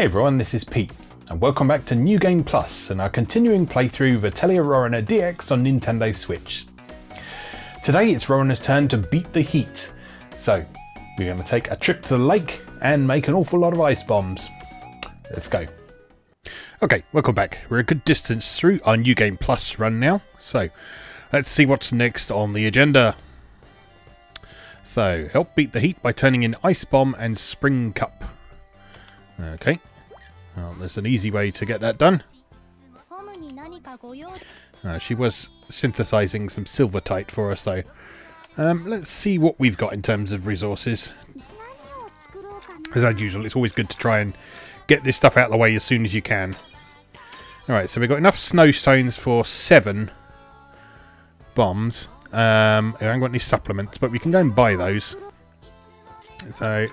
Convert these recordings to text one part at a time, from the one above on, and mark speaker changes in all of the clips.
Speaker 1: Hey everyone, this is Pete, and welcome back to New Game Plus and our continuing playthrough of Atelier Rorona DX on Nintendo Switch. Today it's Rorona's turn to beat the heat, so we're going to take a trip to the lake and make an awful lot of ice bombs. Let's go. Okay, welcome back. We're a good distance through our New Game Plus run now, so let's see what's next on the agenda. So, help beat the heat by turning in Ice Bomb and Spring Cup. Okay, well, there's an easy way to get that done. She was synthesizing some silvertite for us though. Let's see what we've got in terms of resources. As usual, it's always good to try and get this stuff out of the way as soon as you can. Alright, so we've got enough snow stones for 7 bombs. I haven't got any supplements, but we can go and buy those. So,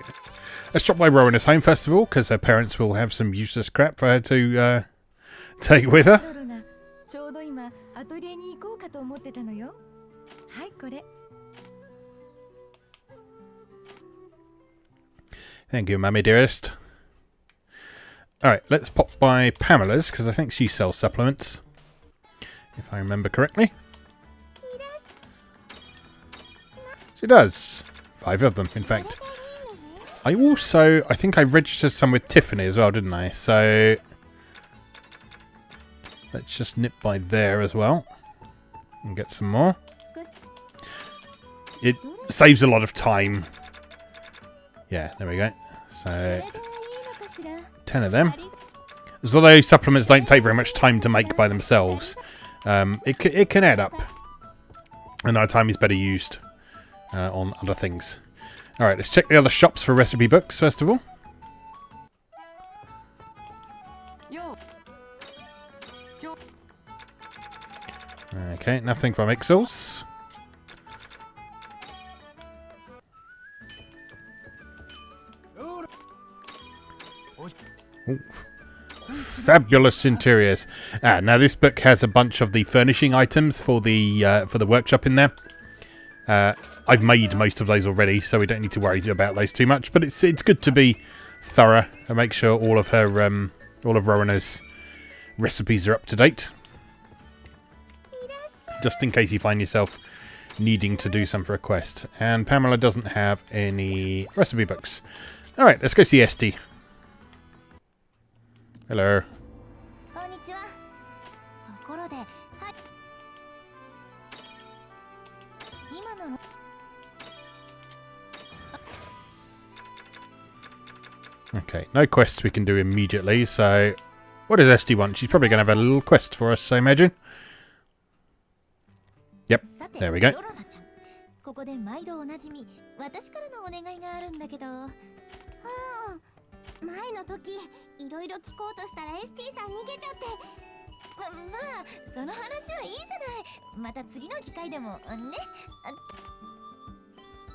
Speaker 1: let's drop by Rowena's home first of all, because her parents will have some useless crap for her to take with her. Thank you, Mummy dearest. Alright, let's pop by Pamela's, because I think she sells supplements. If I remember correctly. She does. 5 of them, in fact. I think I registered some with Tiffany as well, didn't I? So, let's just nip by there as well. And get some more. It saves a lot of time. Yeah, there we go. So, 10 of them. As although supplements don't take very much time to make by themselves, it can add up. And our time is better used on other things. Alright, let's check the other shops for recipe books, first of all. Okay, nothing from Ixels. Ooh. Fabulous interiors. Now this book has a bunch of the furnishing items for the workshop in there. I've made most of those already, so we don't need to worry about those too much. But it's good to be thorough and make sure all of Rowena's recipes are up to date, just in case you find yourself needing to do some for a quest. And Pamela doesn't have any recipe books. All right, let's go see Esty. Hello. Okay, no quests we can do immediately, so what does Esty want? She's probably going to have a little quest for us, I imagine. Yep, there we go.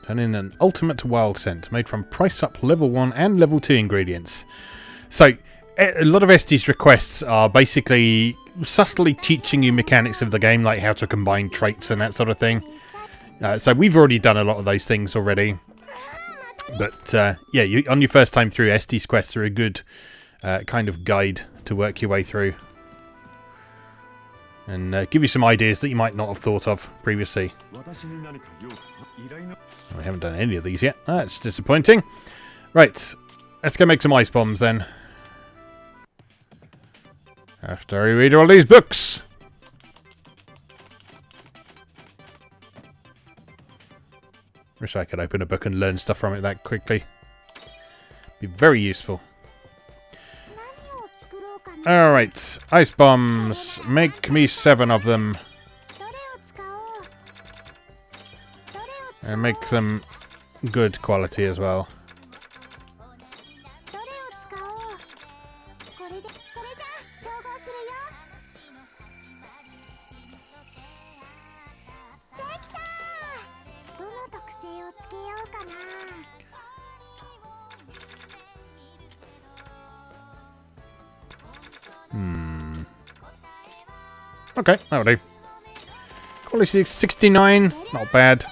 Speaker 1: Turn in an ultimate wild scent made from price up level 1 and level 2 ingredients. So, a lot of Esty's requests are basically subtly teaching you mechanics of the game, like how to combine traits and that sort of thing. So we've already done a lot of those things already. But yeah, on your first time through, Esty's quests are a good kind of guide to work your way through. And give you some ideas that you might not have thought of previously. We haven't done any of these yet. That's disappointing. Right, let's go make some ice bombs then. After I read all these books. Wish I could open a book and learn stuff from it that quickly. Be very useful. Alright, ice bombs. Make me 7 of them. And make them good quality as well. Okay, that'll do. Quality 69, not bad.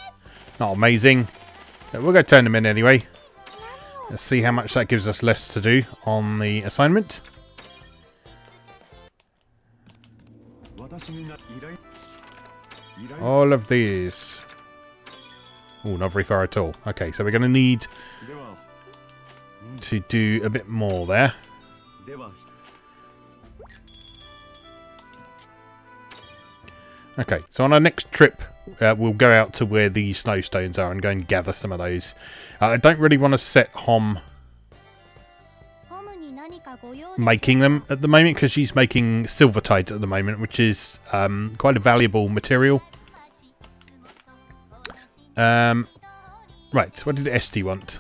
Speaker 1: Not amazing. But we'll go turn them in anyway. Let's see how much that gives us less to do on the assignment. All of these. Oh, not very far at all. Okay, so we're going to need to do a bit more there. Okay, so on our next trip, we'll go out to where the snowstones are and go and gather some of those. I don't really want to set Hom making them at the moment because she's making silvertite at the moment, which is quite a valuable material. Right, what did Esty want?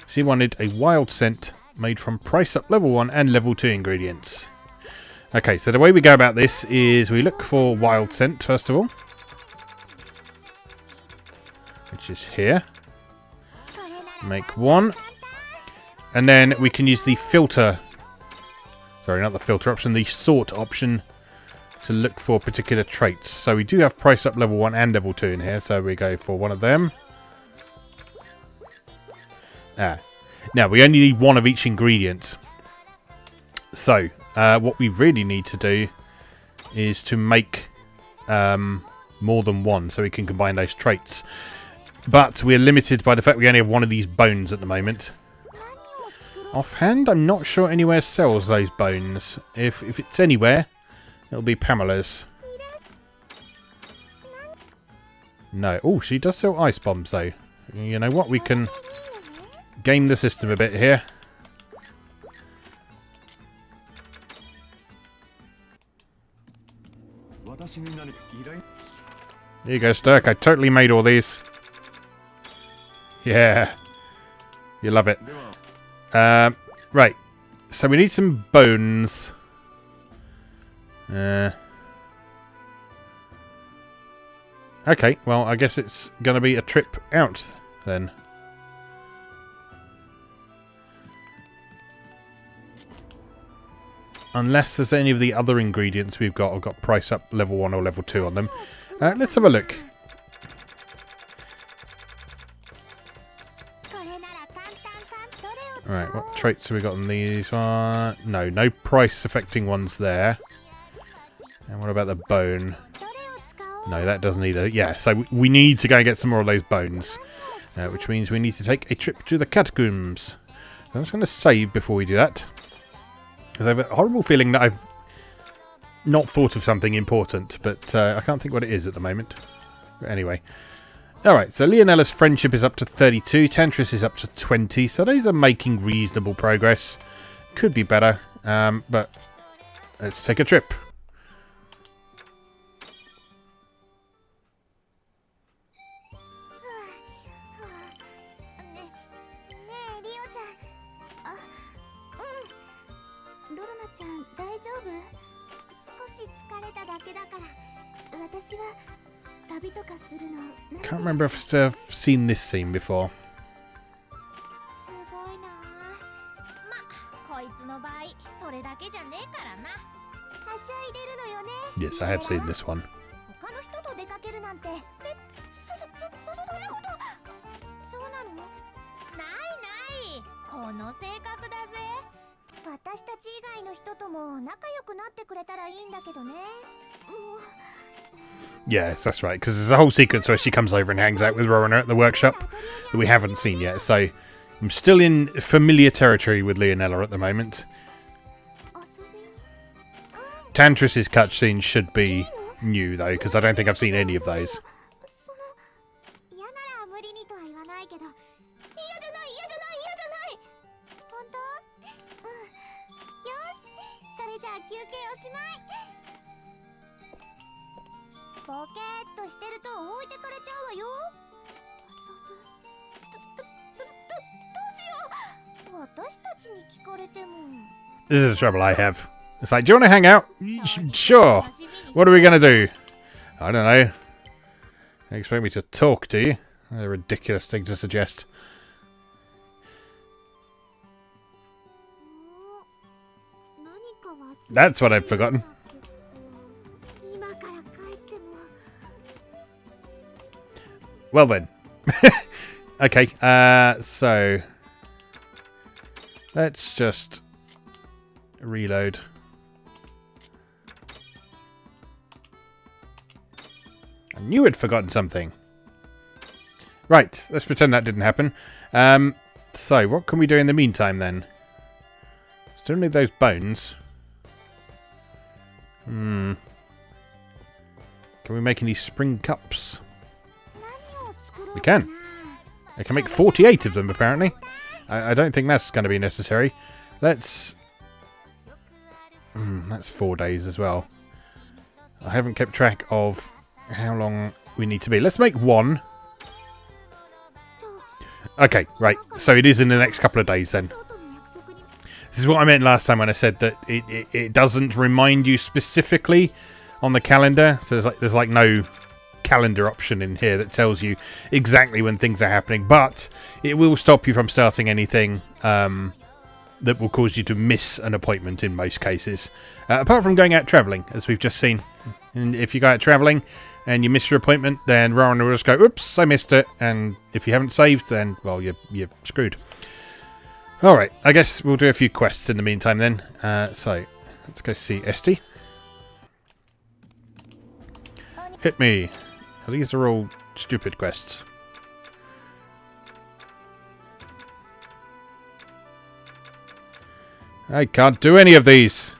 Speaker 1: She wanted a wild scent made from price up level 1 and level 2 ingredients. Okay, so the way we go about this is we look for wild scent first of all, which is here. Make 1. And then we can use the filter, sorry, not the filter option, the sort option to look for particular traits. So we do have price up level 1 and level 2 in here, so we go for one of them. Now we only need 1 of each ingredient. So what we really need to do is to make more than 1 so we can combine those traits. But we're limited by the fact we only have 1 of these bones at the moment. Offhand, I'm not sure anywhere sells those bones. If it's anywhere, it'll be Pamela's. No. Oh, she does sell ice bombs though. You know what? We can game the system a bit here. Here you go, Stirk. I totally made all these. Yeah. You love it. Right. So we need some bones. Okay, well, I guess it's going to be a trip out then. Unless there's any of the other ingredients we've got. I've got price up level 1 or level 2 on them. Let's have a look. Alright, what traits have we got on these? No price affecting ones there. And what about the bone? No, that doesn't either. Yeah, so we need to go and get some more of those bones. Which means we need to take a trip to the catacombs. I'm just going to save before we do that. Because I have a horrible feeling that I've not thought of something important. But I can't think what it is at the moment. But anyway. Alright, so Leonella's friendship is up to 32. Tantris is up to 20. So those are making reasonable progress. Could be better. But let's take a trip. Can't remember if I've seen this scene before. Yes, I have seen this one. Yes, that's right, because there's a whole sequence where she comes over and hangs out with Rorona at the workshop that we haven't seen yet, so I'm still in familiar territory with Leonella at the moment. Tantris's cutscene should be new, though, because I don't think I've seen any of those. This is the trouble I have. It's like, do you want to hang out? Sure. What are we going to do? I don't know. You expect me to talk, do you? That's a ridiculous thing to suggest. That's what I've forgotten. Well then. Okay, so let's just reload. I knew I'd forgotten something. Right, let's pretend that didn't happen. So, what can we do in the meantime then? Still need those bones. Can we make any spring cups? We can. I can make 48 of them, apparently. I don't think that's going to be necessary. Let's... that's 4 days as well. I haven't kept track of how long we need to be. Let's make 1. Okay, right. So it is in the next couple of days then. This is what I meant last time when I said that it doesn't remind you specifically on the calendar. So there's like no calendar option in here that tells you exactly when things are happening, but it will stop you from starting anything that will cause you to miss an appointment in most cases. Apart from going out travelling, as we've just seen. And if you go out travelling and you miss your appointment, then Rorona will just go, oops, I missed it. And if you haven't saved, then, well, you're screwed. Alright, I guess we'll do a few quests in the meantime then. So, let's go see Esty. Hit me. These are all stupid quests. I can't do any of these.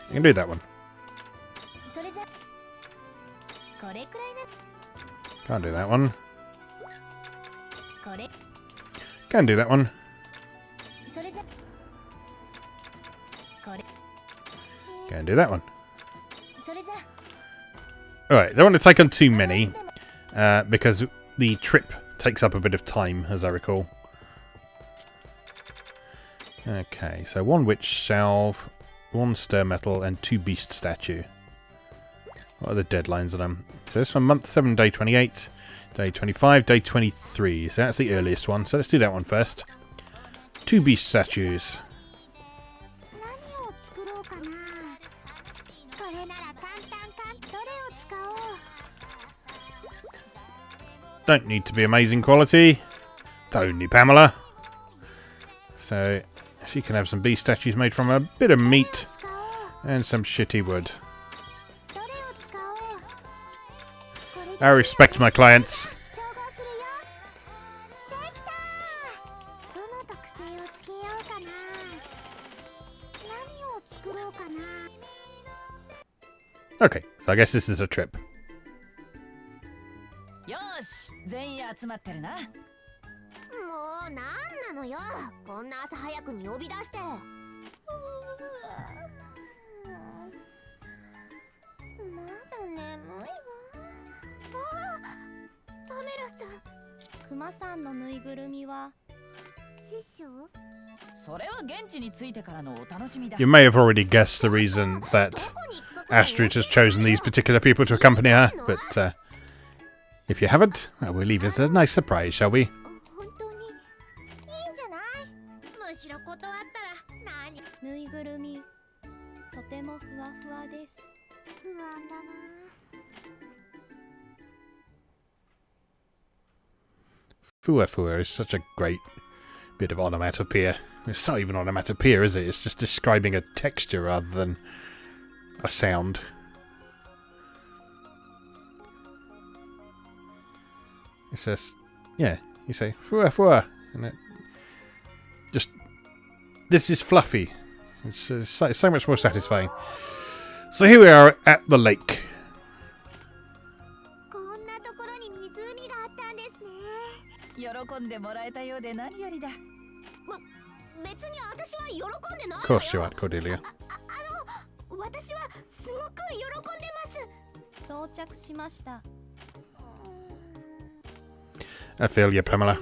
Speaker 1: You can do that one. Can't do that one. Can do that one. Can do that one. Alright, I don't want to take on too many, because the trip takes up a bit of time, as I recall. Okay, so 1 witch salve, 1 stir metal, and 2 beast statue. What are the deadlines on them? So this one, month 7, day 28, day 25, day 23. So that's the earliest one. So let's do that one first. 2 beast statues. Don't need to be amazing quality. Don't need Pamela. So she can have some beast statues made from a bit of meat and some shitty wood. I respect my clients. Okay, so I guess this is a trip. You may have already guessed the reason that Astrid has chosen these particular people to accompany her, but if you haven't, well, we'll leave it as a nice surprise, shall we? Fua Fua is such a great bit of onomatopoeia. It's not even onomatopoeia, is it? It's just describing a texture rather than a sound. It's just, yeah, you say Fua Fua, and it just, this is fluffy. It's so much more satisfying. So here we are at the lake. Of course you aren't, Cordelia. I feel you, Pamela.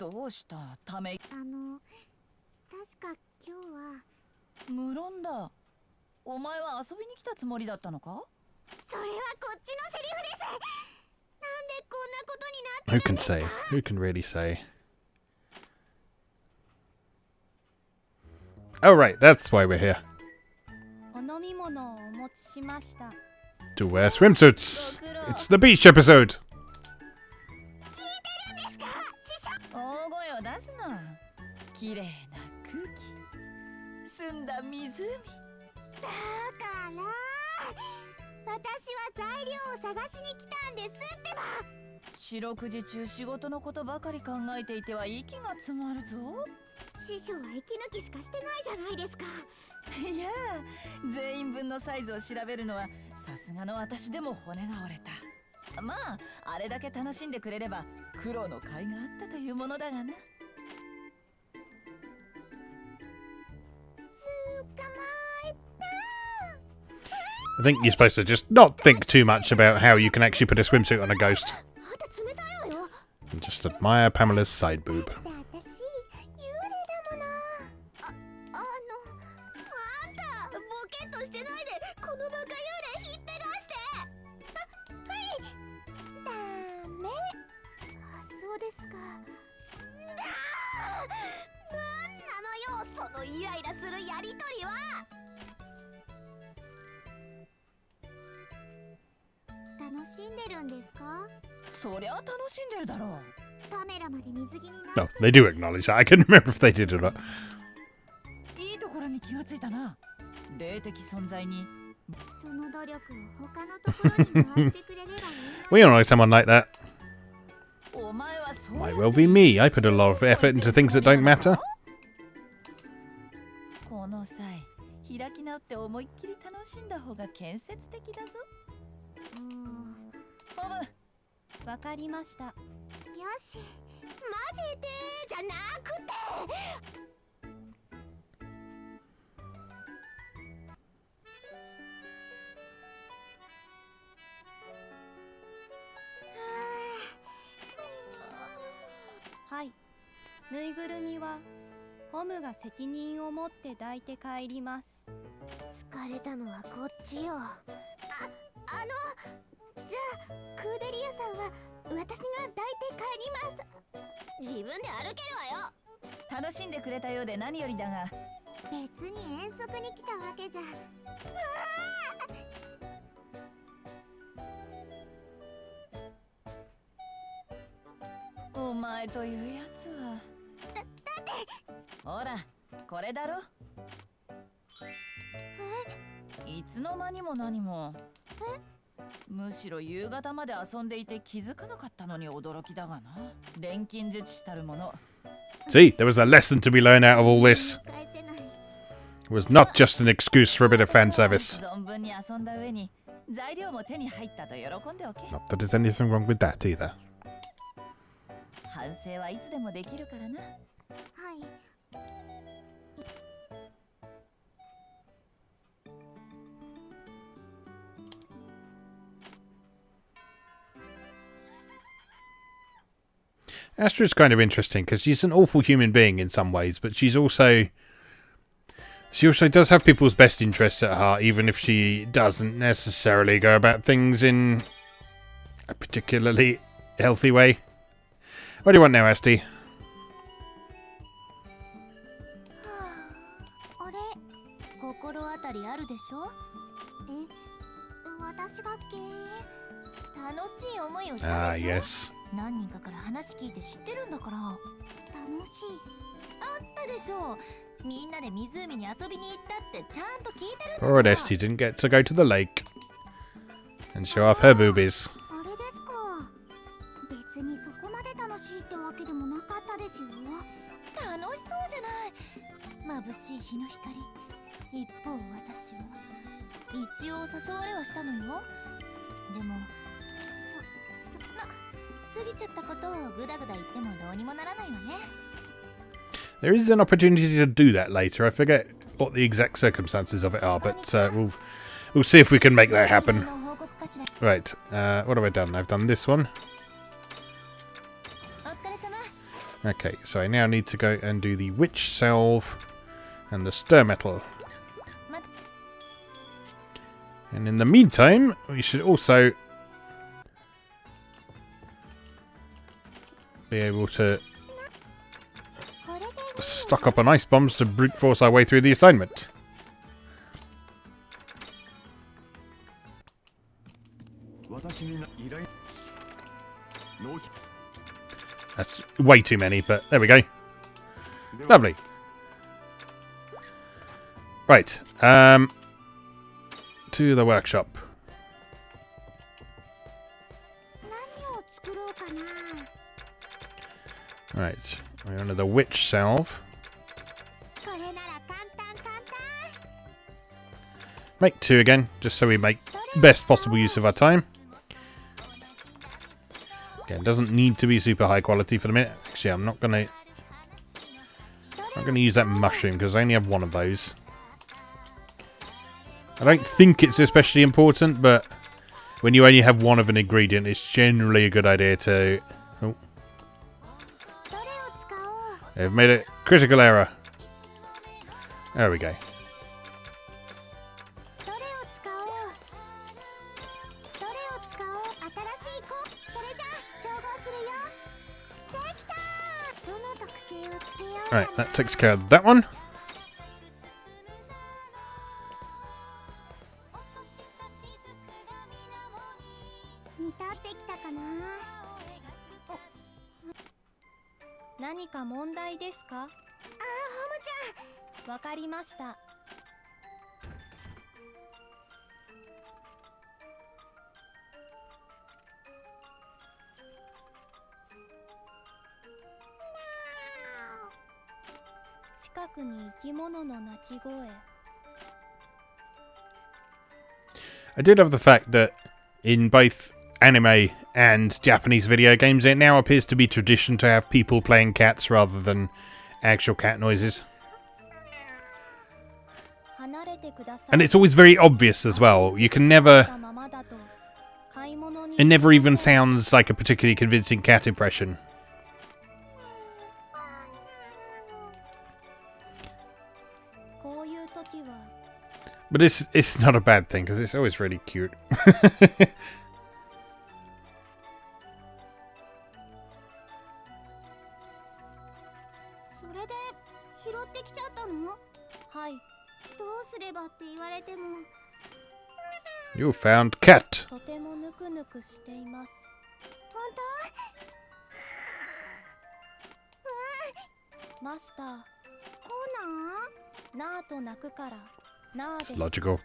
Speaker 2: どうしたため。
Speaker 3: 確か今日は。
Speaker 2: 無論だ。お前は遊びに来たつもりだったのか？
Speaker 3: それはこっちのセリフです。なんでこんなことになってるんですか？
Speaker 1: Who can say? Who can really say? Oh, right, that's why we're here.
Speaker 3: お飲み物をお持ちしました。
Speaker 1: To wear swimsuits. It's the beach episode.
Speaker 2: 大声を出すな。綺麗な空気、澄んだ湖。
Speaker 3: だから私は材料を探しに来たんですってば。
Speaker 2: 四六時中仕事のことばかり考えていては息が詰まるぞ。
Speaker 3: 師匠は息抜きしかしてないじゃないですか。
Speaker 2: いや、全員分のサイズを調べるのはさすがの私でも骨が折れた。まああれだけ楽しんでくれれば苦労の甲斐があったというものだがな。
Speaker 1: I think you're supposed to just not think too much about how you can actually put a swimsuit on a ghost. And just admire Pamela's side boob.
Speaker 2: そりゃ楽しんでるだろう。
Speaker 1: No, they do acknowledge that. I couldn't remember if they did or not.
Speaker 2: いいところに気がついたな。霊的存在に。
Speaker 3: その努力を他のところに回してくれればいい。
Speaker 1: We all know someone like that.
Speaker 2: お前はそう。
Speaker 1: Might well be me. I put a lot of effort into things that don't matter.
Speaker 2: この際、開き直って思いっきり楽しんだ方が建設的だぞ。ホム。
Speaker 3: わかりました。よし、マジでじゃなくて。はい、ぬいぐるみはホムが責任を持って抱いて帰ります。疲れたのはこっちよ。じゃあクーデリアさんは私が抱いて帰ります。自分で歩けるわよ。
Speaker 2: 楽しんでくれたようで何よりだが。
Speaker 3: 別に遠足に来たわけじゃ。
Speaker 2: お前というやつは。
Speaker 3: だって
Speaker 2: ほら、これだろ。いつの間にも何も。むしろ夕方まで遊んでいて気づかなかったのに驚きだがな。錬金術師たるもの。
Speaker 1: See, there was a lesson to be learned out of all this. It was not just an excuse for a bit of fan service.
Speaker 2: 存分に遊んだ上に材料も手に入ったと喜んでおけ。
Speaker 1: Not that there's anything wrong with that either.
Speaker 2: 反省はいつでもできるからな。
Speaker 3: はい。
Speaker 1: Astra's kind of interesting because she's an awful human being in some ways, but she also does have people's best interests at heart, even if she doesn't necessarily go about things in a particularly healthy way. What do you want now, Asti?
Speaker 3: あれ、心当たりあるでしょ？私が楽しい思いをしたでしょ？
Speaker 1: yes.
Speaker 3: 何人かから話聞いて知ってるんだから。楽しい。あったでしょ。みんなで湖に遊びに行ったってちゃんと聞いてるんだから。
Speaker 1: Poor Esti didn't get to go to the lake and show off her boobies.
Speaker 3: あれですか。別にそこまで楽しいってわけでもなかったですよ。楽しそうじゃない。眩しい日の光。一方私は一応誘われはしたのよ。でも過ぎちゃったことをグダグダ言ってもどうにもならないわね。
Speaker 1: There is an opportunity to do that later. I forget what the exact circumstances of it are, but we'll see if we can make that happen. Right, what have I done? I've done this one. Okay, so I now need to go and do the witch salve and the stir metal. And in the meantime, we should also be able to stock up on ice bombs to brute force our way through the assignment. That's way too many, but there we go. Lovely. Right, to the workshop. Right, we're under the witch salve. Make 2 again, just so we make best possible use of our time. Again, doesn't need to be super high quality for the minute. Actually, I'm not gonna use that mushroom because I only have 1 of those. I don't think it's especially important, but when you only have 1 of an ingredient, it's generally a good idea to... Oh. I've made a critical error. There we go. Right, that takes care of that one. I did love the fact that in both anime and Japanese video games, it now appears to be tradition to have people playing cats rather than actual cat noises. And it's always very obvious as well. You can never... It never even sounds like a particularly convincing cat impression. But it's not a bad thing, because it's always really cute. You found cat. Logical.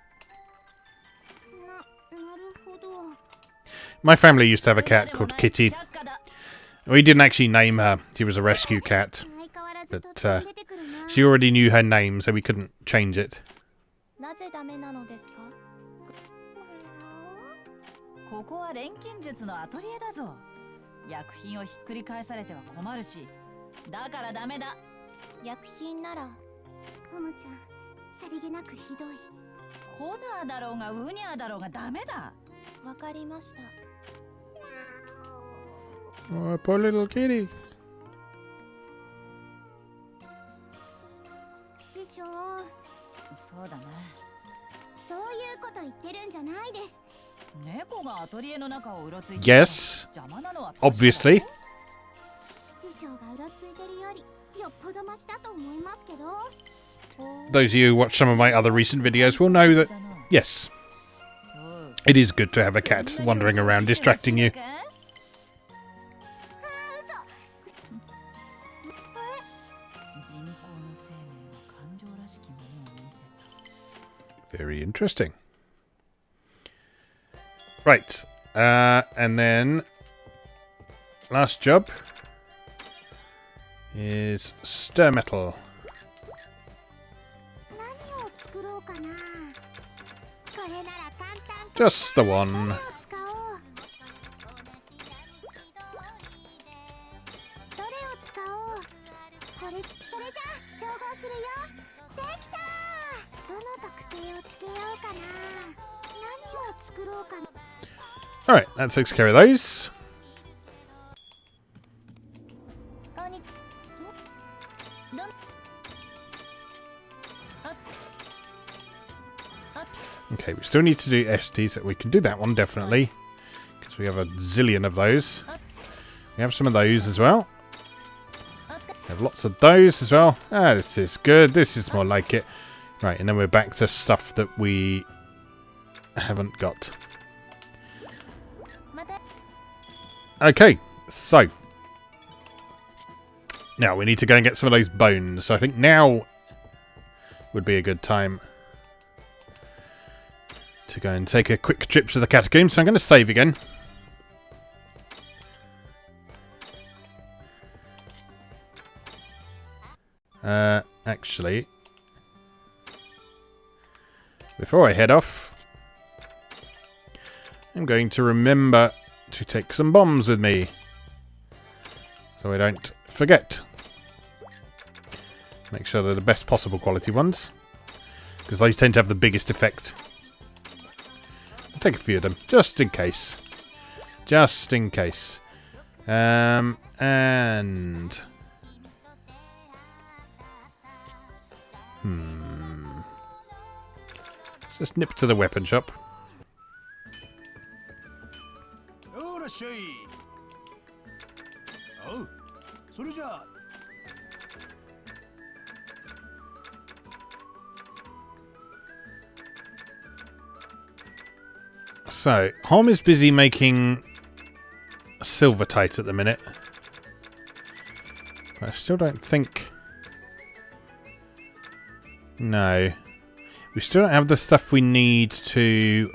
Speaker 1: My family used to have a cat called Kitty. We didn't actually name her. She was a rescue cat. But she already knew her name, so we couldn't change it.
Speaker 2: ここは錬金術のアトリエだぞ。薬品をひっくり返されては困るし、だからダメだ。薬品なら、ももちゃん、さりげなくひどい。コナーだろうがウニャーだろうがダメだ。わかりました。
Speaker 1: Oh, poor little kitty.
Speaker 3: 師匠、
Speaker 2: そうだな。
Speaker 3: そういうこと言ってるんじゃないです。
Speaker 1: Yes, obviously. Those of you who watch some of my other recent videos will know that, yes, it is good to have a cat wandering around distracting you. Very interesting. Right, and then last job is stir metal. Just the one. Alright, that takes care of those. Okay, we still need to do ST, so we can do that one, definitely. Because we have a zillion of those. We have some of those as well. We have lots of those as well. Ah, this is good. This is more like it. Right, and then we're back to stuff that we haven't got. Okay, so. Now, we need to go and get some of those bones. So I think now would be a good time to go and take a quick trip to the catacombs. So I'm going to save again. Actually, before I head off, I'm going to remember to take some bombs with me, so I don't forget. Make sure they're the best possible quality ones, because they tend to have the biggest effect. I'll take a few of them, just in case. Just in case. And just nip to the weapon shop. So, Hom is busy making silvertite at the minute. I still don't think... No. We still don't have the stuff we need to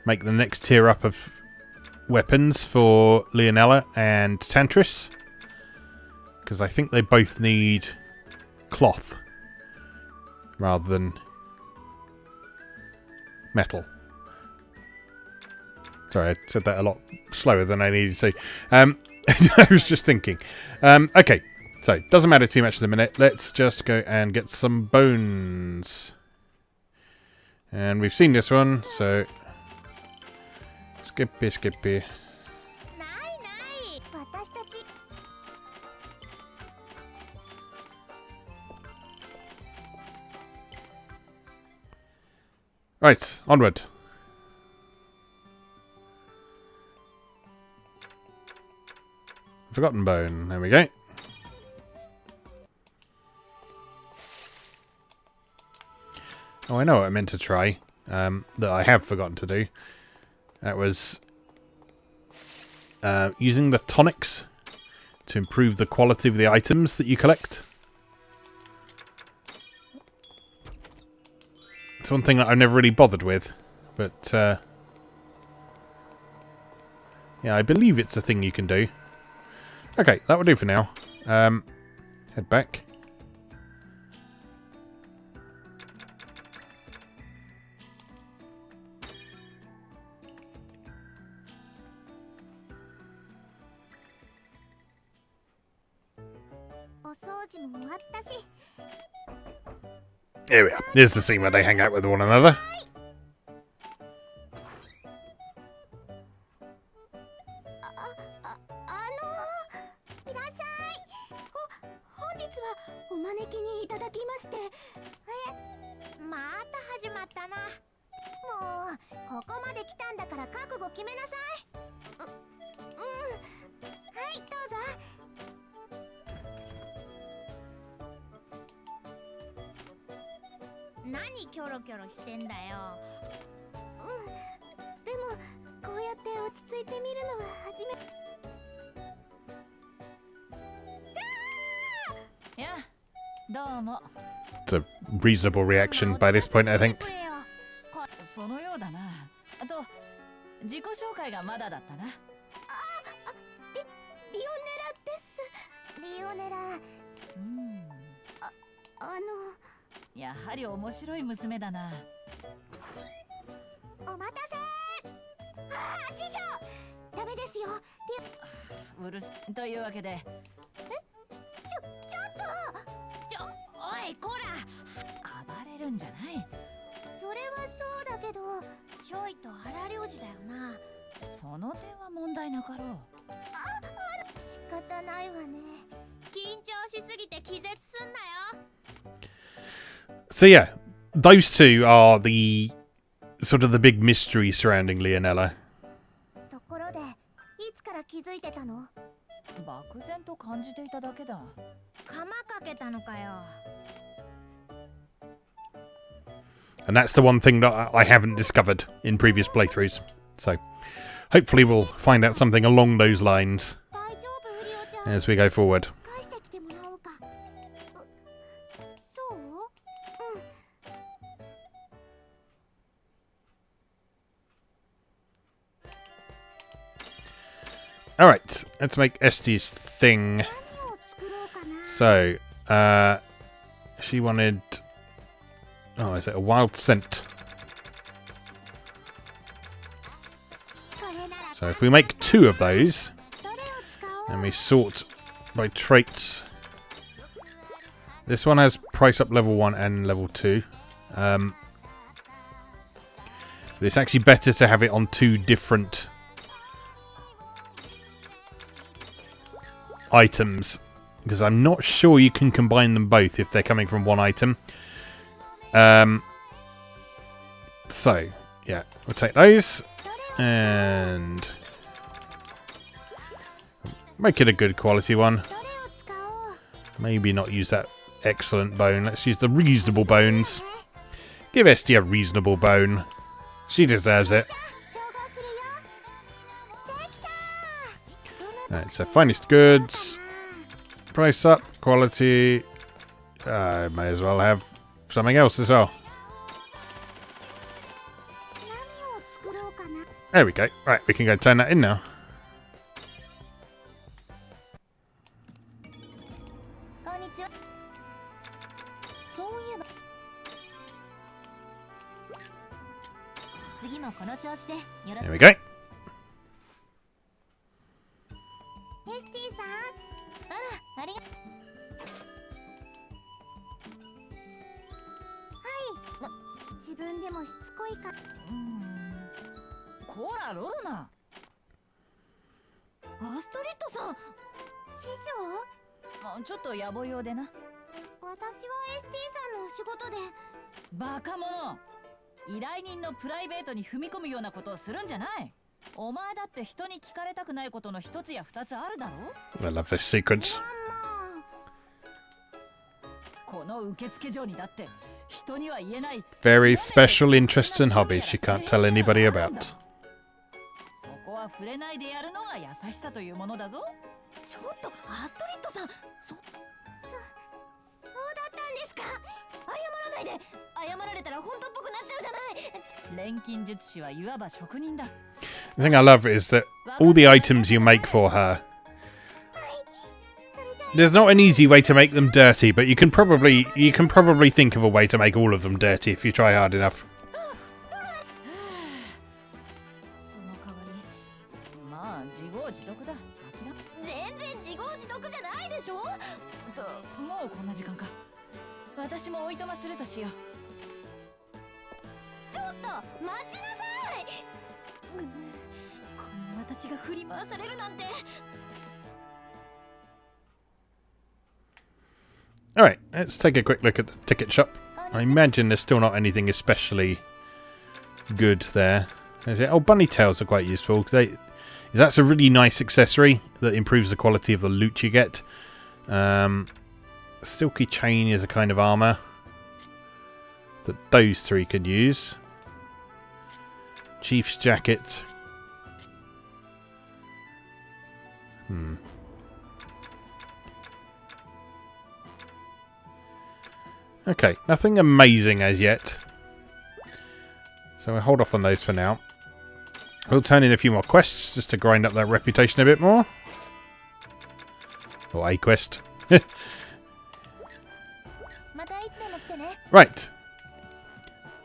Speaker 1: make the next tier up of weapons for Leonella and Tantris. Because I think they both need cloth rather than metal. Sorry, I said that a lot slower than I needed to. I was just thinking. Okay. So, doesn't matter too much in a minute. Let's just go and get some bones. And we've seen this one, so... Skippy. Right, onward. Forgotten bone. There we go. Oh, I know what I meant to try, that I have forgotten to do. That was using the tonics to improve the quality of the items that you collect. It's one thing that I've never really bothered with, but yeah, I believe it's a thing you can do. Okay, that will do for now. Head back. Here we are. Here's the scene where they hang out with one another. It's a reasonable reaction by this point, I think. So yeah, those two are the sort of the big mystery surrounding Leonella.
Speaker 3: ところでいつから気づいてたの？
Speaker 2: 漠然と感じていただけだ。
Speaker 3: 釜かけたのかよ。
Speaker 1: And that's the one thing that I haven't discovered in previous playthroughs. So hopefully we'll find out something along those lines
Speaker 3: 大丈夫フリオちゃん。
Speaker 1: as we go forward.
Speaker 3: 返してきてもらおうか。そう？うん。
Speaker 1: Alright, let's make Esti's thing.
Speaker 3: 何を作ろうかな。
Speaker 1: So, she wanted... Oh, is it a wild scent?
Speaker 3: これなら
Speaker 1: So if we make 2 of those,
Speaker 3: どれを使おう。
Speaker 1: and we sort by traits... This one has price up level 1 and level 2. But it's actually better to have it on 2 different items, because I'm not sure you can combine them both if they're coming from one item. So, yeah, we'll take those and make it a good quality one.
Speaker 3: どれを使おう。
Speaker 1: Maybe not use that excellent bone. Let's use the reasonable bones. Give Esti a reasonable bone. She deserves it.
Speaker 3: 調合するよ。できた。
Speaker 1: Alright, so finest goods. Price up, quality. May as well have something else as well.
Speaker 3: 何を作ろうかな。
Speaker 1: There we go. Right, we can go turn that in now.
Speaker 3: こんにちは。そういえば。次もこの調子でよろし
Speaker 1: There
Speaker 3: く。
Speaker 1: we go.
Speaker 3: エスティさん。あら、ありが。はい。自分でもしつこいか。
Speaker 2: こらロロナ。
Speaker 3: アストリッドさん。師匠？
Speaker 2: ちょっと野暮用でな。
Speaker 3: 私はエスティさんのお仕事で。
Speaker 2: バカ者。依頼人のプライベートに踏み込むようなことをするんじゃない。お前だって人に聞かれたくないことの一つや二つあるだろ。
Speaker 1: I love this sequence.
Speaker 2: この受付嬢にだって人には言えない
Speaker 1: Very special interests and hobbies she can't tell anybody about.
Speaker 2: そこは触れないでやるのが優しさというものだぞ。
Speaker 3: ちょっとアストリッドさん。そうだったんですか。謝らないで。謝られたら本当っぽくなっちゃうじゃない。
Speaker 2: 錬金術師はいわば職人だ。
Speaker 1: The thing I love is that all the items you make for her, there's not an easy way to make them dirty, but you can probably think of a way to make all of them dirty if you try hard enough.
Speaker 2: その代わりまあ自業自得だ。
Speaker 3: 全然自業自得じゃないでしょ。
Speaker 2: ともうこんな時間か。私もおいとまするとしよう。
Speaker 3: ちょっと待ちなさい。こんな私が振り回されるなんて。
Speaker 1: Alright, let's take a quick look at the ticket shop. I imagine there's still not anything especially good there. Is it? Oh, bunny tails are quite useful because that's a really nice accessory that improves the quality of the loot you get. Silky chain is a kind of armor that those 3 could use. Chief's jacket. Okay, nothing amazing as yet. So we'll hold off on those for now. We'll turn in a few more quests just to grind up that reputation a bit more. Or a quest.
Speaker 3: またいつでも来てね。
Speaker 1: Right.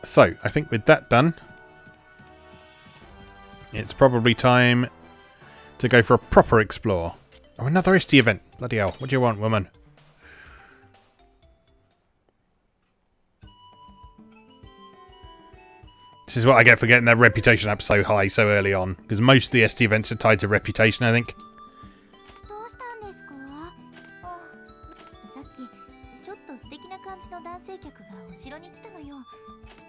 Speaker 1: So, I think with that done, it's probably time to go for a proper explore. Oh, another ISTE event. Bloody hell. What do you want, woman? This is what I get for getting that reputation up so high so early on. Because most of the ISTE events are tied to reputation, I think.
Speaker 3: どうしたんですか。あ、さっきちょっと素敵な感じのの男性客がお城に来たのよ。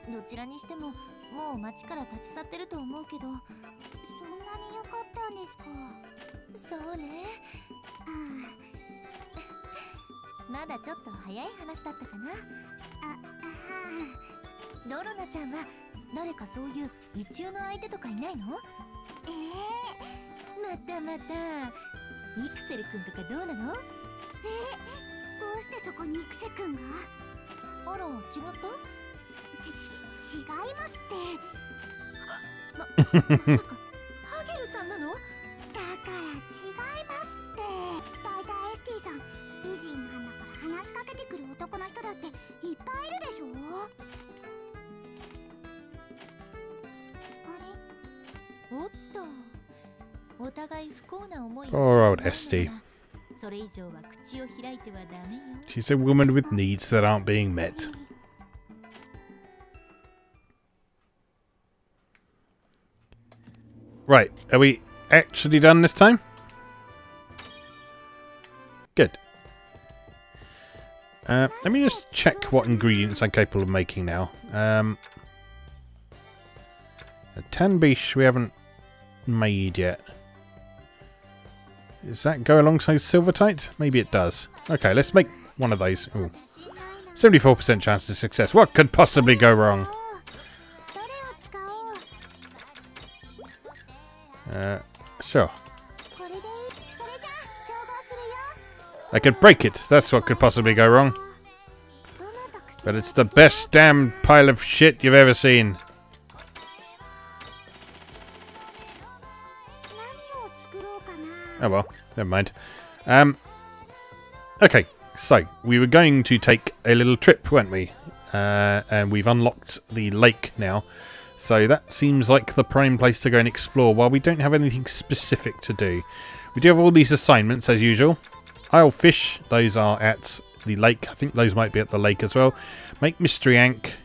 Speaker 3: どちらにしてももう町から立ち去ってると思うけど。そんなに良かったんですか？そうね。まだちょっと早い話だったかな。ロロナちゃんは誰かそういう異中の相手とかいないの？またまた。イクセル君とかどうなの？どうしてそこにイクセ君が？あら、違った？違いますって。まさかハゲルさんなの？だから違いますって。だいたいエスティさん美人なんだから話しかけてくる男の人だっていっぱいいるでしょ。あれ？おっと、お互い不幸な思いをして
Speaker 1: Poor old Esty.
Speaker 3: それ以上は口を開いてはダメよ。
Speaker 1: She's a woman with needs that aren't being met. Right, are we actually done this time? Good. Let me just check what ingredients I'm capable of making now. A tanbish we haven't made yet. Does that go alongside silvertite? Maybe it does. Okay, let's make one of those. Ooh. 74% chance of success. What could possibly go wrong? Sure. I could break it. That's what could possibly go wrong. But it's the best damn pile of shit you've ever seen. Oh well, never mind. Okay, so we were going to take a little trip, weren't we? And we've unlocked the lake now. So that seems like the prime place to go and explore while we don't have anything specific to do. We do have all these assignments as usual. Isle fish, those are at the lake. I think those might be at the lake as well. Make mystery ankh.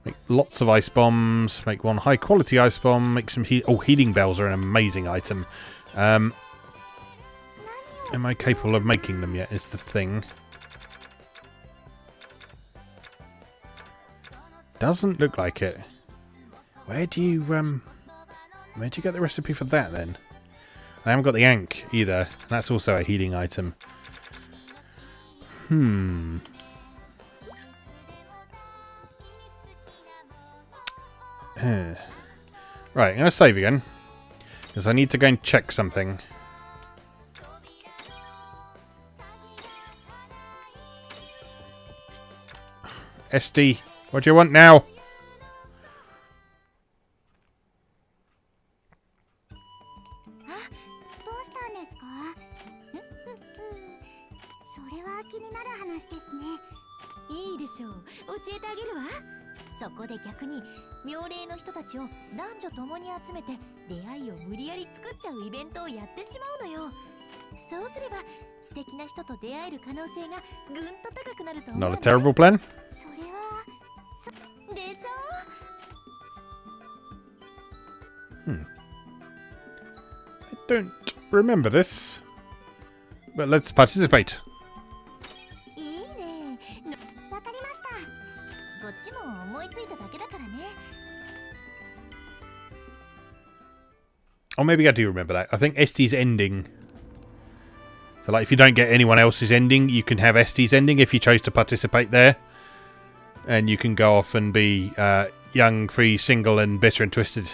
Speaker 1: Make lots of ice bombs. Make one high quality ice bomb. Make some healing bells are an amazing item. Am I capable of making them yet is the thing. Doesn't look like it. Where do you get the recipe for that then? I haven't got the ankh either. That's also a healing item. Right, I'm going to save again. Because I need to go and check something. SD, what do you want now? Not a terrible plan. I don't remember this. But let's participate. Or maybe I do remember that. I think Esti's ending. So, like, if you don't get anyone else's ending, you can have Esti's ending if you chose to participate there. And you can go off and be young, free, single, and bitter and twisted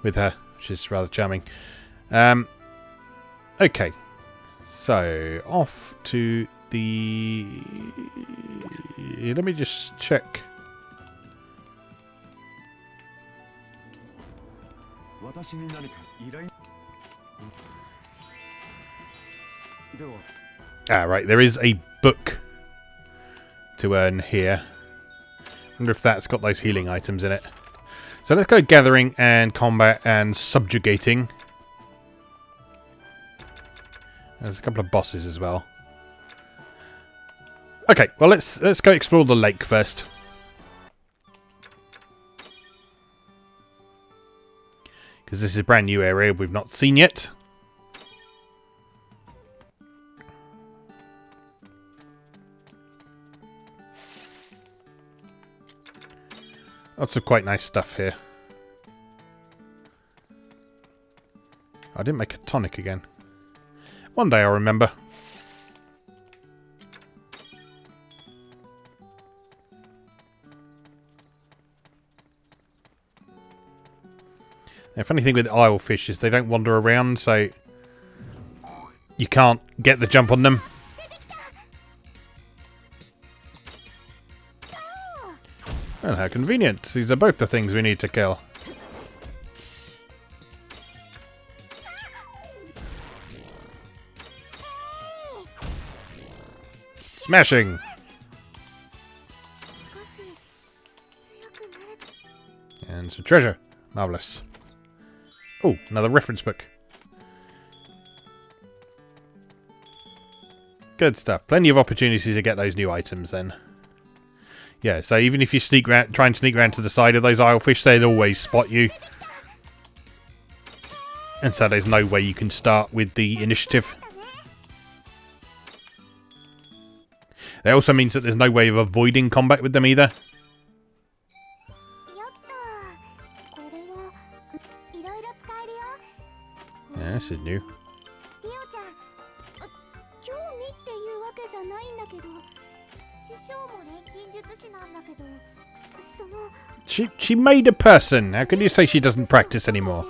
Speaker 1: with her, which is rather charming. Okay. So, off to the... Let me just check. Ah, right. There is a book to earn here. Wonder if that's got those healing items in it. So let's go gathering and combat and subjugating. There's a couple of bosses as well. Okay, well let's go explore the lake first. Because this is a brand new area we've not seen yet. Lots of quite nice stuff here. I didn't make a tonic again. One day I'll remember. The funny thing with Islefish is they don't wander around, so you can't get the jump on them. Well, how convenient. These are both the things we need to kill. Smashing! And some treasure. Marvellous. Oh, another reference book. Good stuff. Plenty of opportunities to get those new items then. Yeah, so even if you try and sneak around to the side of those Islefish, they'd always spot you. And so there's no way you can start with the initiative. It also means that there's no way of avoiding combat with them either. Yeah, this is new. She made a person. How can you say she doesn't practice anymore?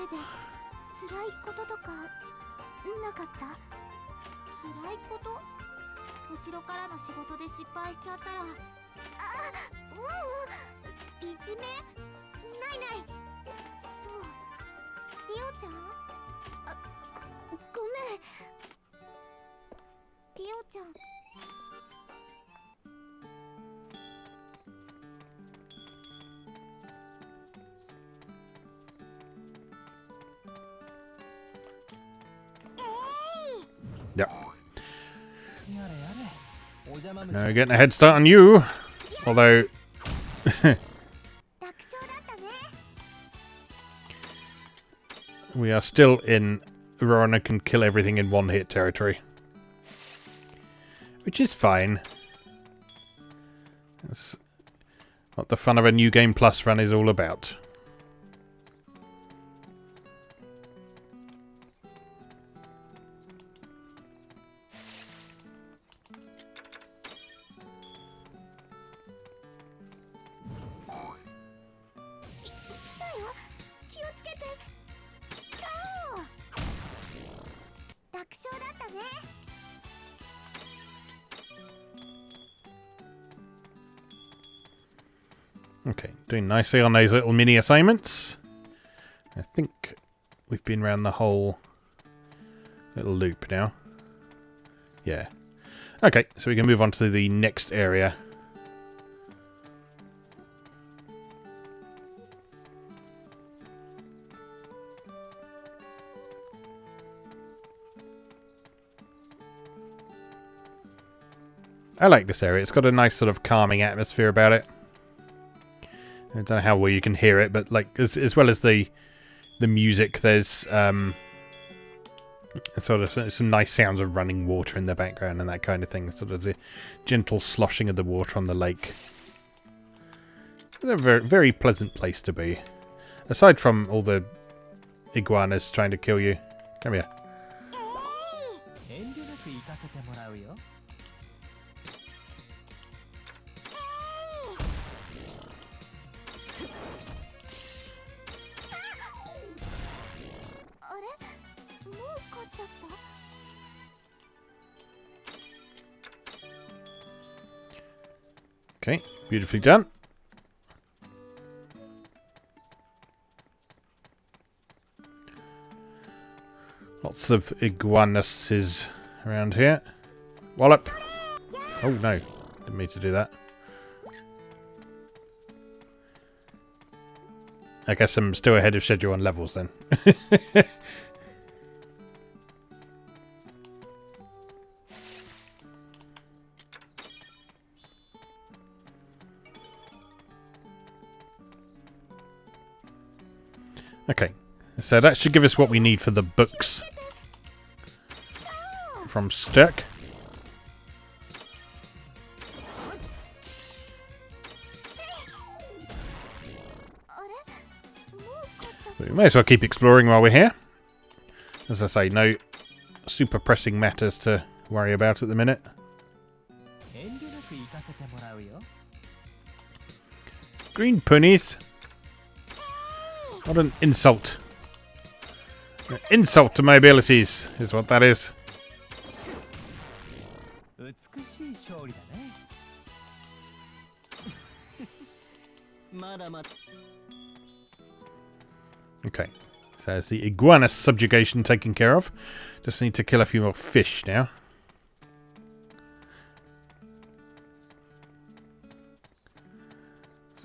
Speaker 1: Yep. Now we're getting a head start on you. Although... we are still in Rorona can kill everything in one hit territory. Which is fine. That's what the fun of a New Game Plus run is all about. Okay, doing nicely on those little mini assignments. I think we've been around the whole little loop now. Yeah. Okay, so we can move on to the next area. I like this area. It's got a nice sort of calming atmosphere about it. I don't know how well you can hear it, but like as well as the music, there's sort of some nice sounds of running water in the background and that kind of thing. Sort of the gentle sloshing of the water on the lake. It's a very, very pleasant place to be. Aside from all the iguanas trying to kill you. Come here. Okay, beautifully done. Lots of iguanas around here. Wallop! Oh no, didn't mean to do that. I guess I'm still ahead of schedule on levels then. Okay, so that should give us what we need for the books from Sturk. We may as well keep exploring while we're here. As I say, no super pressing matters to worry about at the minute. Green ponies. What an insult. An insult to my abilities is what that is. Okay, so there's the iguana subjugation taken care of. Just need to kill a few more fish now.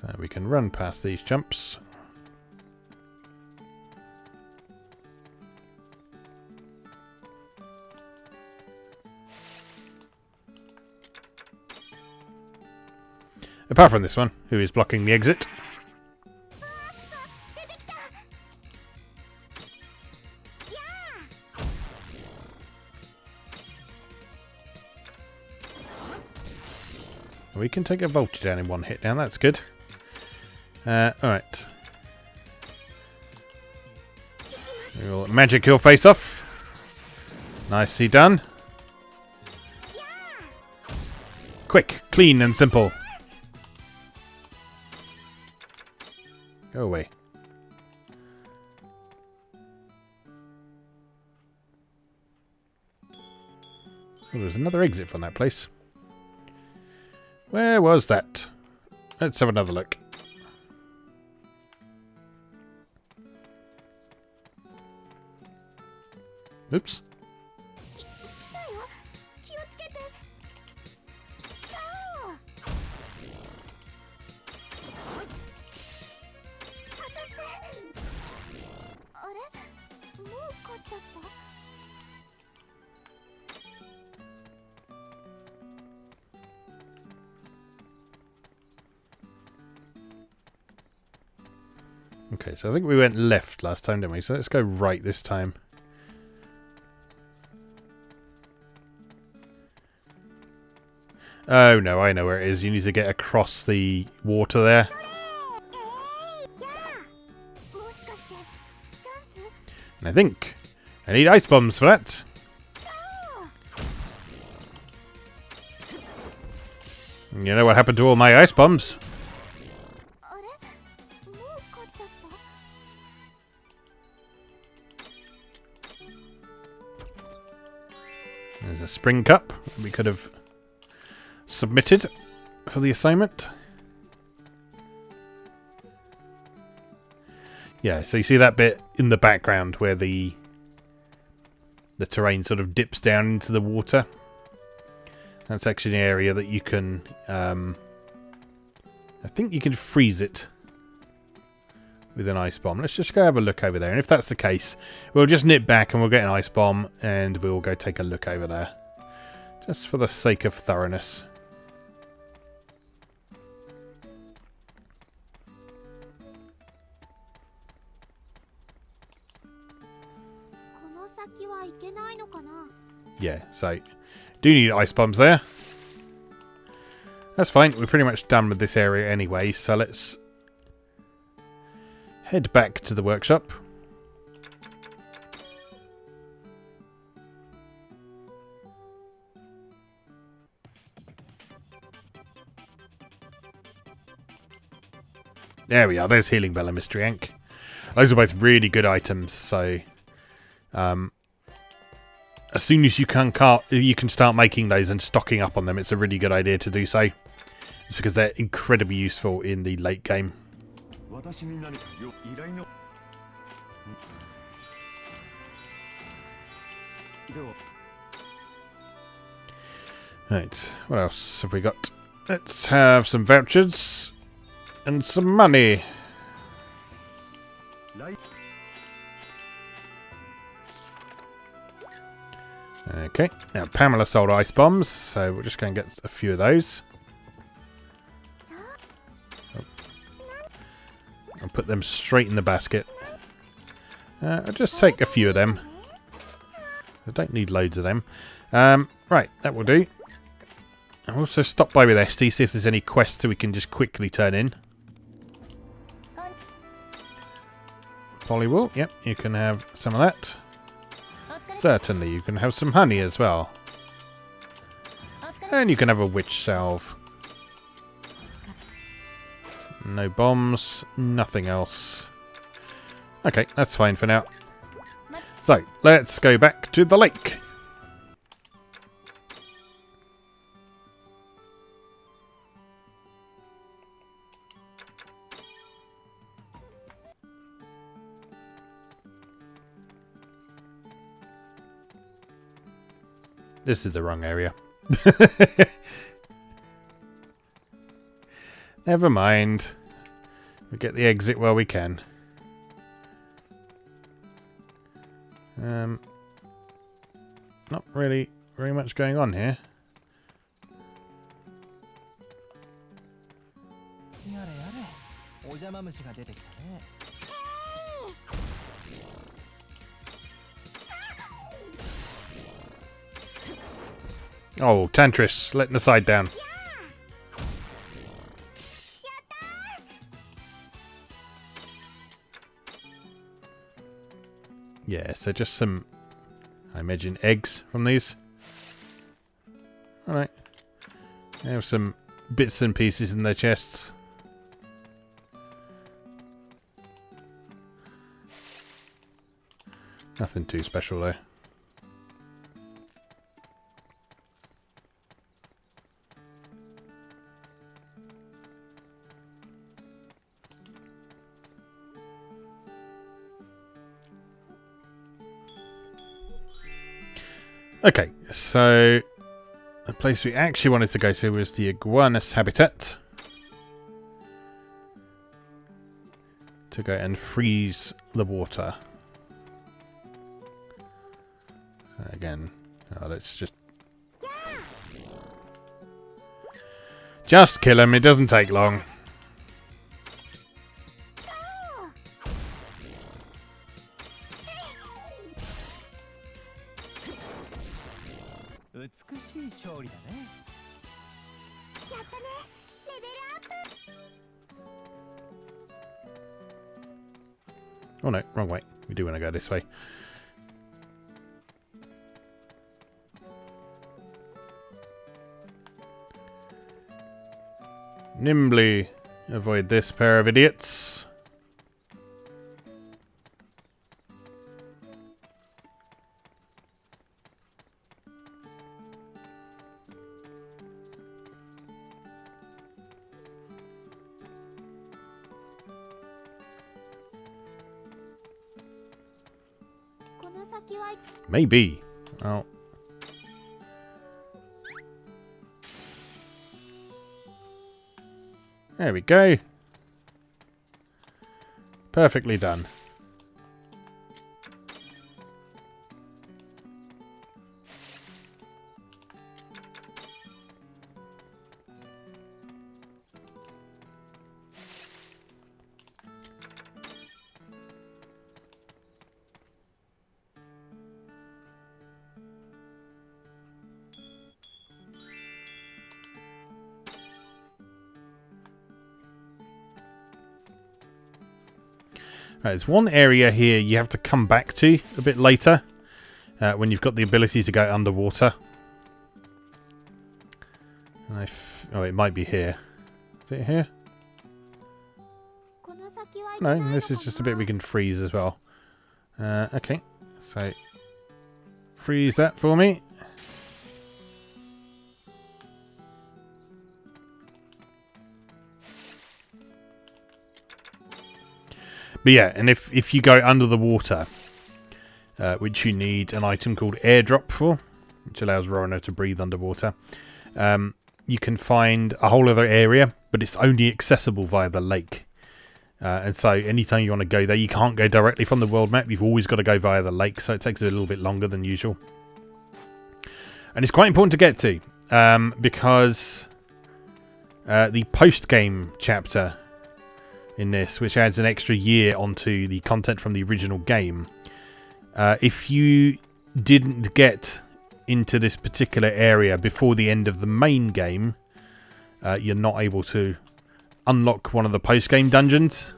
Speaker 1: So we can run past these jumps. Apart from this one, who is blocking the exit. We can take a vulture down in one hit now, that's good. Alright. We'll magic your face off. Nicely done. Quick, clean and simple. Go away. Oh, there's another exit from that place. Where was that? Let's have another look. Oops. Okay, so I think we went left last time, didn't we? So let's go right this time. Oh no, I know where it is. You need to get across the water there. And I think I need ice bombs for that. And you know what happened to all my ice bombs? There's a spring cup we could have submitted for the assignment. Yeah, so you see that bit in the background where the terrain sort of dips down into the water. That's actually an area that you can I think you can freeze it with an ice bomb. Let's just go have a look over there. And if that's the case, we'll just nip back and we'll get an ice bomb and we'll go take a look over there. Just for the sake of thoroughness. Yeah, so do need ice bombs there. That's fine. We're pretty much done with this area anyway, so let's head back to the workshop. There we are. There's Healing Bell and Mystery Ink. Those are both really good items, so as soon as you can start making those and stocking up on them, it's a really good idea to do so. It's because they're incredibly useful in the late game. Right, what else have we got? Let's have some vouchers and some money. Okay, now Pamela sold ice bombs, so we're just going to get a few of those. I'll put them straight in the basket. I'll just take a few of them. I don't need loads of them. Right, that will do. I'll also stop by with Esty, see if there's any quests that we can just quickly turn in. Polywool, yep, you can have some of that. Certainly, you can have some honey as well. And you can have a witch salve. No bombs, nothing else. Okay, that's fine for now. So, let's go back to the lake. This is the wrong area. Never mind. We'll get the exit while we can. Not really very much going on here. Oh, Tantris, letting the side down. Yeah, so just some, I imagine, eggs from these. Alright. They have some bits and pieces in their chests. Nothing too special though. Okay, so the place we actually wanted to go to was the Iguanas Habitat. To go and freeze the water. So again, let's just kill him, it doesn't take long. Oh no, wrong way. We do want to go this way. Nimbly avoid this pair of idiots. Maybe. Oh. There we go. Perfectly done. Right, there's one area here you have to come back to a bit later when you've got the ability to go underwater. And oh, it might be here. Is it here? No, this is just a bit we can freeze as well. Okay, so freeze that for me. But yeah, and if you go under the water, which you need an item called Airdrop for, which allows Rorona to breathe underwater, you can find a whole other area, but it's only accessible via the lake. And so anytime you want to go there, you can't go directly from the world map. You've always got to go via the lake, so it takes a little bit longer than usual. And it's quite important to get to, because the post-game chapter in this, which adds an extra year onto the content from the original game. If you didn't get into this particular area before the end of the main game, you're not able to unlock one of the post-game dungeons.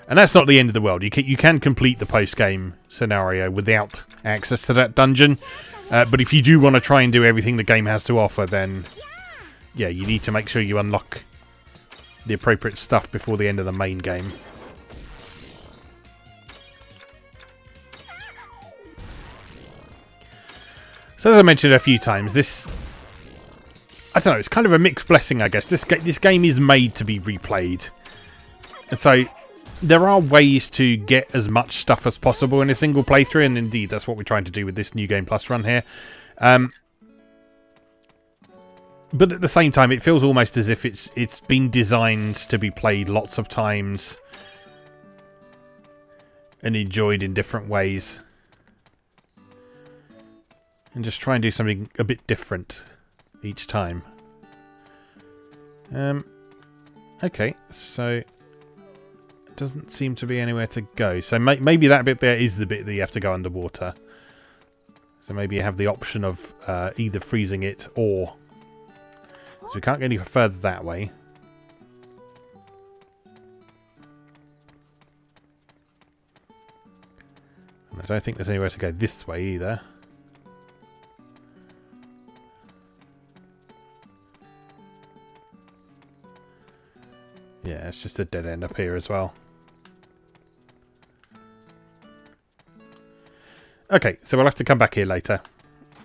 Speaker 1: And that's not the end of the world. You can complete the post-game scenario without access to that dungeon. But if you do want to try and do everything the game has to offer, then yeah, you need to make sure you unlock the appropriate stuff before the end of the main game. So as I mentioned a few times, this... I don't know, it's kind of a mixed blessing, I guess. This game is made to be replayed. And so there are ways to get as much stuff as possible in a single playthrough, and indeed that's what we're trying to do with this New Game Plus run here. But at the same time, it feels almost as if it's been designed to be played lots of times and enjoyed in different ways. And just try and do something a bit different each time. Okay, so it doesn't seem to be anywhere to go. So maybe that bit there is the bit that you have to go underwater. So maybe you have the option of either freezing it or... So we can't get any further that way. And I don't think there's anywhere to go this way either. Yeah, it's just a dead end up here as well. Okay, so we'll have to come back here later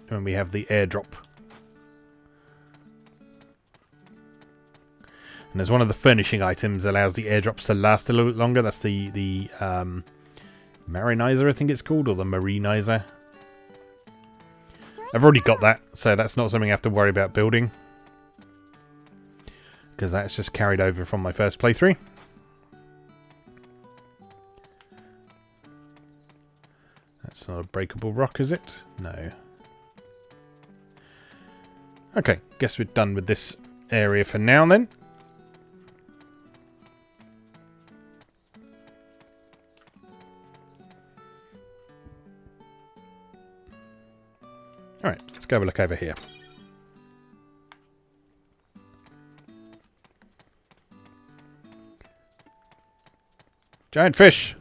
Speaker 1: when we have the airdrop. And there's one of the furnishing items that allows the airdrops to last a little bit longer. That's the Marinizer, I think it's called, or the Marinizer. I've already got that, so that's not something I have to worry about building, because that's just carried over from my first playthrough. That's not a breakable rock, is it? No. Okay, guess we're done with this area for now then. Alright, let's go have a look over here. Giant fish!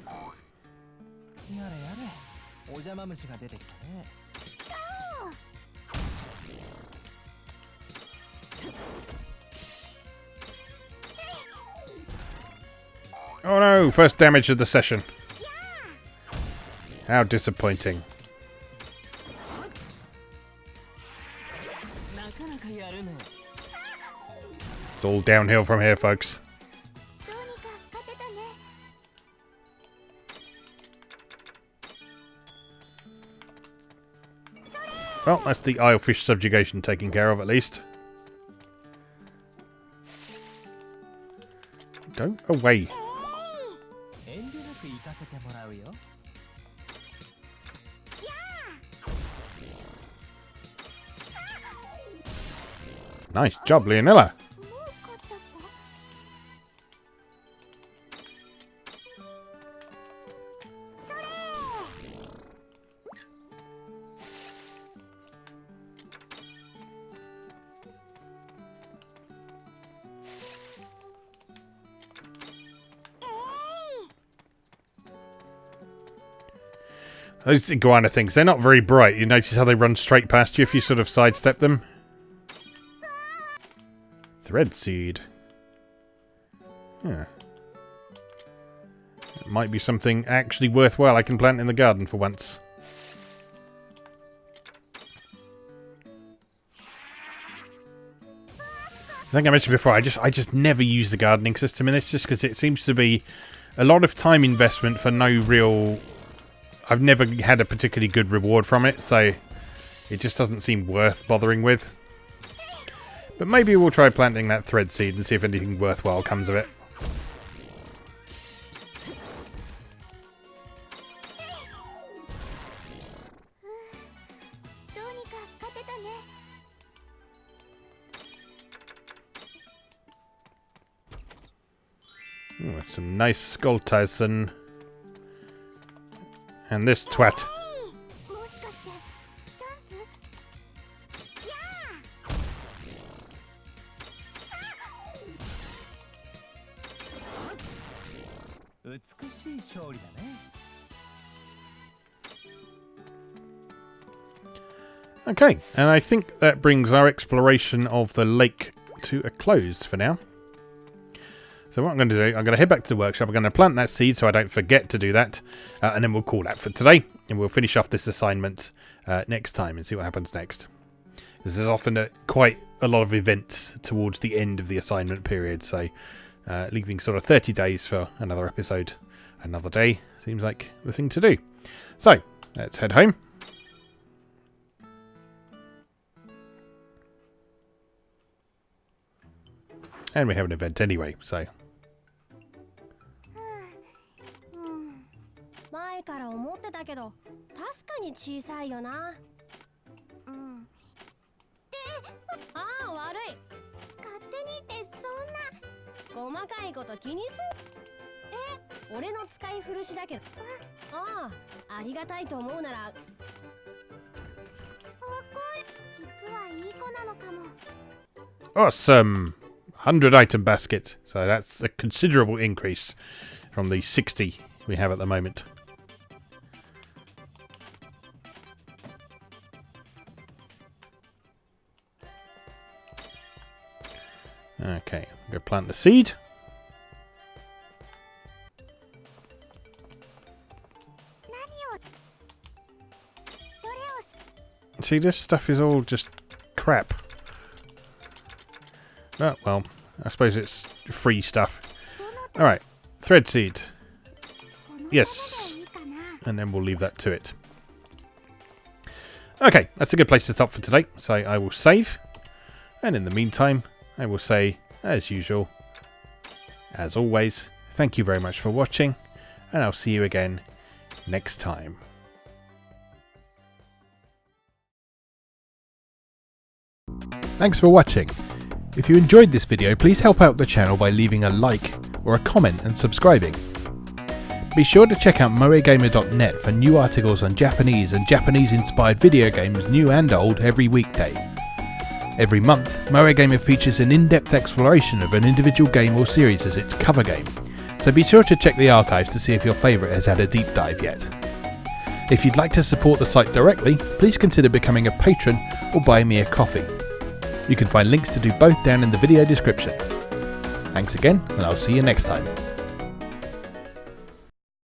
Speaker 1: Oh no, first damage of the session. How disappointing. It's all downhill from here, folks. Well, that's the Islefish subjugation taken care of, at least. Go away. Nice job, Leonilla. Those iguana things, they're not very bright. You notice how they run straight past you if you sort of sidestep them? Thread seed. Yeah. It might be something actually worthwhile I can plant in the garden for once. I think I mentioned before, I just never use the gardening system in this, just because it seems to be a lot of time investment for no real... I've never had a particularly good reward from it, so it just doesn't seem worth bothering with. But maybe we'll try planting that thread seed and see if anything worthwhile comes of it. Ooh, some nice skull Tyson. And this twat. Okay, and I think that brings our exploration of the lake to a close for now. So what I'm going to do, I'm going to head back to the workshop. I'm going to plant that seed so I don't forget to do that. And then we'll call that for today. And we'll finish off this assignment next time and see what happens next. Because there's often quite a lot of events towards the end of the assignment period. So leaving sort of 30 days for another episode, another day, seems like the thing to do. So let's head home. And we have an event anyway, so.
Speaker 3: 前から思ってたけど確かに小さいよな。ああ悪い。勝手にってそんな細かいこと気にすん。俺の使い古しだけど。ああありがたいと思うなら。実はいい子なのかも。
Speaker 1: Awesome! 100 item basket. So that's a considerable increase from the 60 we have at the moment. Okay, go plant the seed. See, this stuff is all just crap. Oh, well, I suppose it's free stuff. Alright, thread seed. Yes. And then we'll leave that to it. Okay, that's a good place to stop for today. So I will save. And in the meantime, I will say, as usual, as always, thank you very much for watching. And I'll see you again next time. Thanks for watching. If you enjoyed this video, please help out the channel by leaving a like or a comment and subscribing. Be sure to check out moegamer.net for new articles on Japanese and Japanese-inspired video games, new and old, every weekday. Every month, Moegamer features an in-depth exploration of an individual game or series as its cover game, so be sure to check the archives to see if your favourite has had a deep dive yet. If you'd like to support the site directly, please consider becoming a patron or buy me a coffee. You can find links to do both down in the video description. Thanks again, and I'll see you next time.